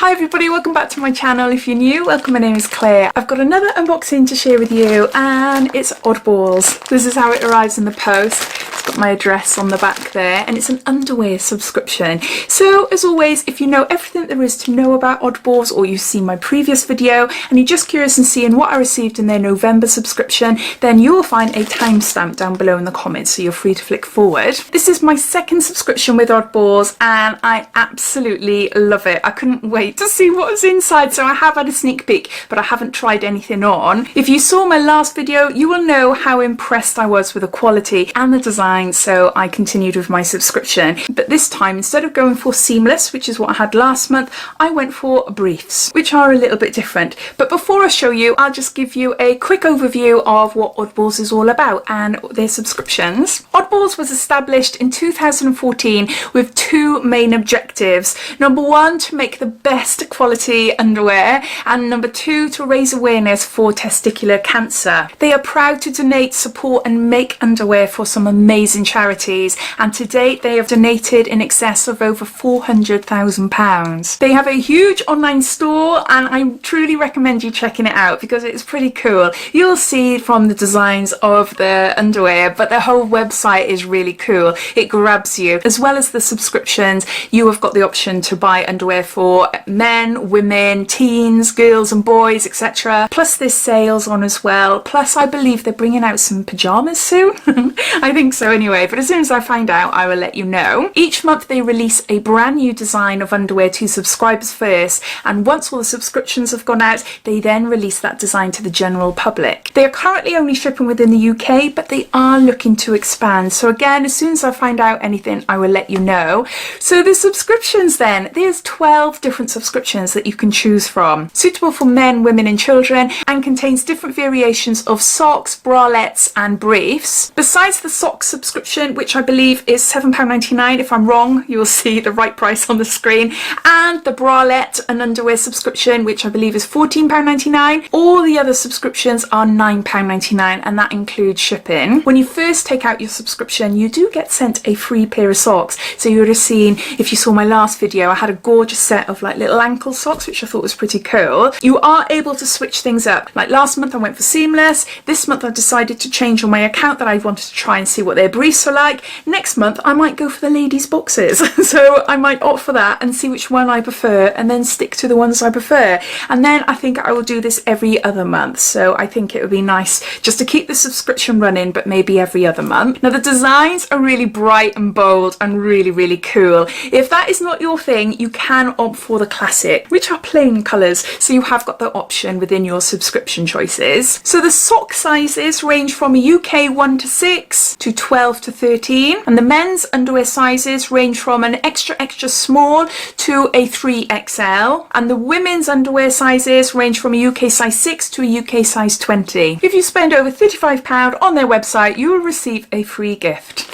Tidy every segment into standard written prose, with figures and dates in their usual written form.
Hi everybody, welcome back to my channel. If you're new, welcome, my name is Claire. I've got another unboxing to share with you and it's Oddballs. This is how it arrives in the post. It's got my address on the back there and it's an underwear subscription. So as always, if you know everything there is to know about Oddballs or you've seen my previous video and you're just curious and seeing what I received in their November subscription, then you will find a timestamp down below in the comments, so you're free to flick forward. This is my second subscription with Oddballs and I absolutely love it. I couldn't wait to see what was inside, so I have had a sneak peek but I haven't tried anything on. If you saw my last video, you will know how impressed I was with the quality and the design, so I continued with my subscription. But this time, instead of going for seamless, which is what I had last month, I went for briefs, which are a little bit different. But before I show you, I'll just give you a quick overview of what Oddballs is all about and their subscriptions. Oddballs was established in 2014 with two main objectives. Number one, to make the best quality underwear, and number two, to raise awareness for testicular cancer. They are proud to donate, support and make underwear for some amazing charities, and to date they have donated in excess of over £400,000. They have a huge online store and I truly recommend you checking it out because it's pretty cool. You'll see from the designs of the underwear, but the whole website is really cool. It grabs you. As well as the subscriptions, you have got the option to buy underwear for men, women, teens, girls and boys, etc. Plus there's sales on as well. Plus I believe they're bringing out some pajamas soon. I think so anyway, but as soon as I find out I will let you know. Each month they release a brand new design of underwear to subscribers first, and once all the subscriptions have gone out, they then release that design to the general public. They are currently only shipping within the UK, but they are looking to expand. So again, as soon as I find out anything, I will let you know. So the subscriptions then, there's 12 different subscriptions that you can choose from, suitable for men, women and children, and contains different variations of socks, bralettes and briefs. Besides the socks subscription, which I believe is £7.99, if I'm wrong you will see the right price on the screen, and the bralette and underwear subscription, which I believe is £14.99, all the other subscriptions are £9.99 and that includes shipping. When you first take out your subscription, you do get sent a free pair of socks. So you would have seen, if you saw my last video, I had a gorgeous set of like little ankle socks, which I thought was pretty cool. You are able to switch things up. Like last month I went for seamless. This month I've decided to change on my account that I wanted to try and see what their briefs are like. Next month I might go for the ladies boxes. So I might opt for that and see which one I prefer and then stick to the ones I prefer. And then I think I will do this every other month. So I think it would be nice just to keep the subscription running, but maybe every other month. Now the designs are really bright and bold and really cool. If that is not your thing, you can opt for the classic, which are plain colours, so you have got the option within your subscription choices. So the sock sizes range from a UK 1 to 6 to 12 to 13, and the men's underwear sizes range from an extra small to a 3XL, and the women's underwear sizes range from a UK size 6 to a UK size 20. If you spend over £35 on their website, you will receive a free gift.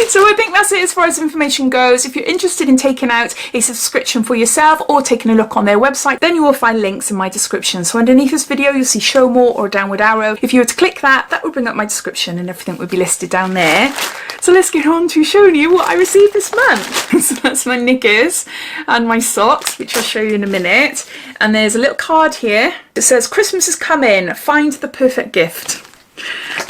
So I think that's it as far as information goes. If you're interested in taking out a subscription for yourself or taking a look on their website, then you will find links in my description. So underneath this video you'll see show more or downward arrow. If you were to click that, that would bring up my description and everything would be listed down there. So let's get on to showing you what I received this month. So that's my knickers and my socks, which I'll show you in a minute. And there's a little card here. It says, "Christmas is coming, find the perfect gift."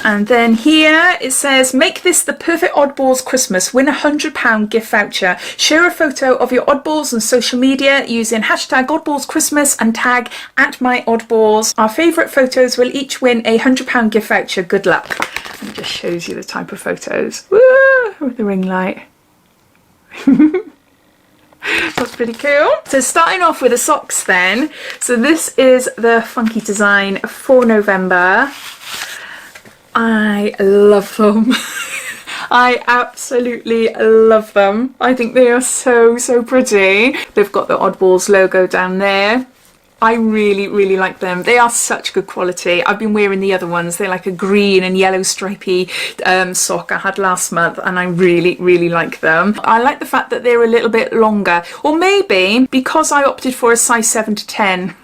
And then here it says, "Make this the perfect Oddballs Christmas. Win a £100 gift voucher. Share a photo of your Oddballs on social media using hashtag #OddballsChristmas and tag @MyOddballs. Our favourite photos will each win a £100 gift voucher. Good luck." And it just shows you the type of photos. Woo! With the ring light. That's pretty cool. So starting off with the socks then. So this is the funky design for November. I love them. I absolutely love them. I think they are so pretty. They've got the Oddballs logo down there. I really like them. They are such good quality. I've been wearing the other ones. They're like a green and yellow stripy sock I had last month, and I really like them. I like the fact that they're a little bit longer, or maybe because I opted for a size 7 to 10,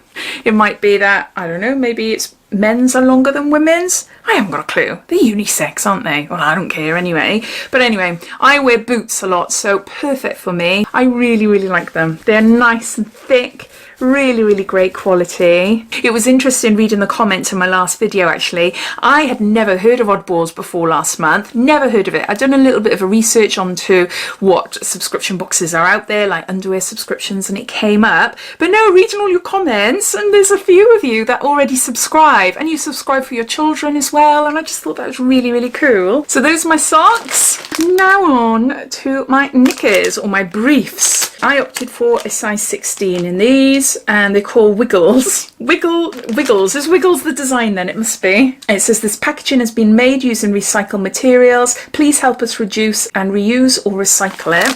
it might be that, I don't know, maybe it's men's are longer than women's. I haven't got a clue. They're unisex, aren't they? Well, I don't care anyway. But anyway, I wear boots a lot, so perfect for me. I really like them. They're nice and thick, Really, really great quality. It was interesting reading the comments in my last video actually. I had never heard of Oddballs before last month, never heard of it. I'd done a little bit of a research onto what subscription boxes are out there, like underwear subscriptions, and it came up. But no, reading all your comments, and there's a few of you that already subscribe, and you subscribe for your children as well, and I just thought that was really, really cool. So those are my socks. Now on to my knickers, or my briefs. I opted for a size 16 in these, and they're called Wiggles. Wiggles. Is Wiggles the design then? It must be. And it says this packaging has been made using recycled materials. Please help us reduce and reuse or recycle it.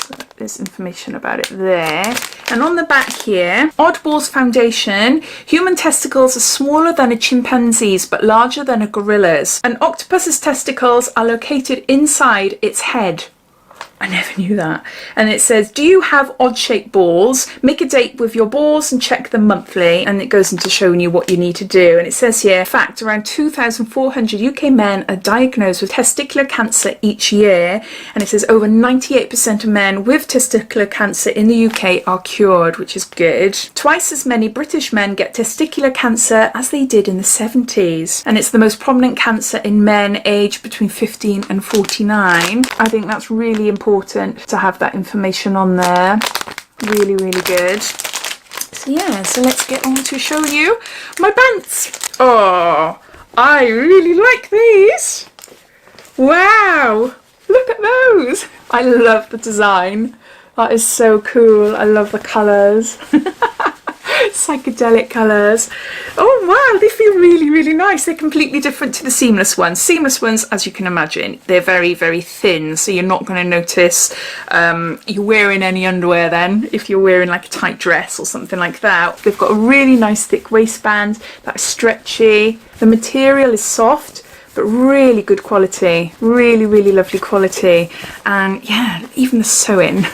So there's information about it there. And on the back here, Oddballs Foundation. Human testicles are smaller than a chimpanzee's but larger than a gorilla's. An octopus's testicles are located inside its head. I never knew that. And it says, do you have odd-shaped balls? Make a date with your balls and check them monthly. And it goes into showing you what you need to do. And it says here, in fact, around 2,400 UK men are diagnosed with testicular cancer each year. And it says over 98% of men with testicular cancer in the UK are cured, which is good. Twice as many British men get testicular cancer as they did in the 70s. And it's the most prominent cancer in men aged between 15 and 49. I think that's really important to have that information on there. Really, really good. So yeah, so let's get on to show you my pants. Oh, I really like these. Wow, look at those. I love the design. That is so cool. I love the colours. Psychedelic colours. Oh wow, they feel really, really nice. They're completely different to the seamless ones. Seamless ones, as you can imagine, they're very, very thin, so you're not going to notice you're wearing any underwear then if you're wearing like a tight dress or something like that. They've got a really nice thick waistband that's stretchy. The material is soft but really good quality. Really, really lovely quality. And yeah, even the sewing.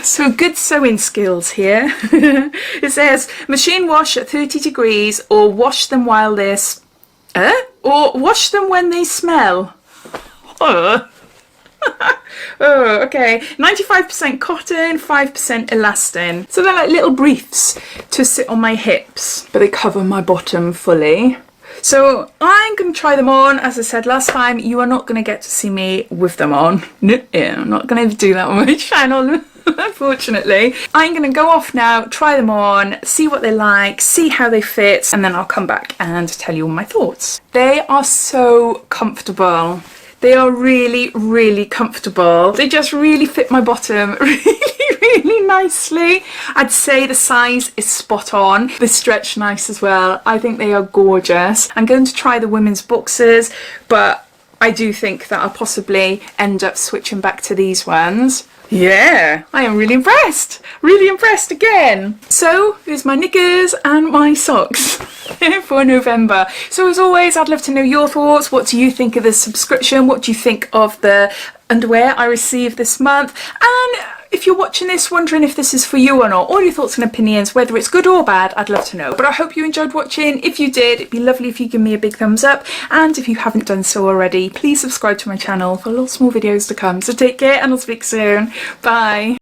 So good sewing skills here. It says machine wash at 30 degrees or wash them while they're or wash them when they smell. Oh, okay. 95% cotton, 5% elastin. So they're like little briefs to sit on my hips, but they cover my bottom fully. So I'm going to try them on. As I said last time, you are not going to get to see me with them on. No, I'm not going to do that on my channel. Unfortunately. I'm going to go off now, try them on, see what they like, see how they fit, and then I'll come back and tell you all my thoughts. They are so comfortable. They are really, really comfortable. They just really fit my bottom really, really nicely. I'd say the size is spot on. They stretch nice as well. I think they are gorgeous. I'm going to try the women's boxers, but I do think that I'll possibly end up switching back to these ones. Yeah, I am really impressed again. So here's my knickers and my socks for November. So as always, I'd love to know your thoughts. What do you think of the subscription? What do you think of the underwear I received this month? And if you're watching this wondering if this is for you or not, all your thoughts and opinions, whether it's good or bad, I'd love to know. But I hope you enjoyed watching. If you did, it'd be lovely if you give me a big thumbs up. And if you haven't done so already, please subscribe to my channel for lots more videos to come. So take care and I'll speak soon. Bye.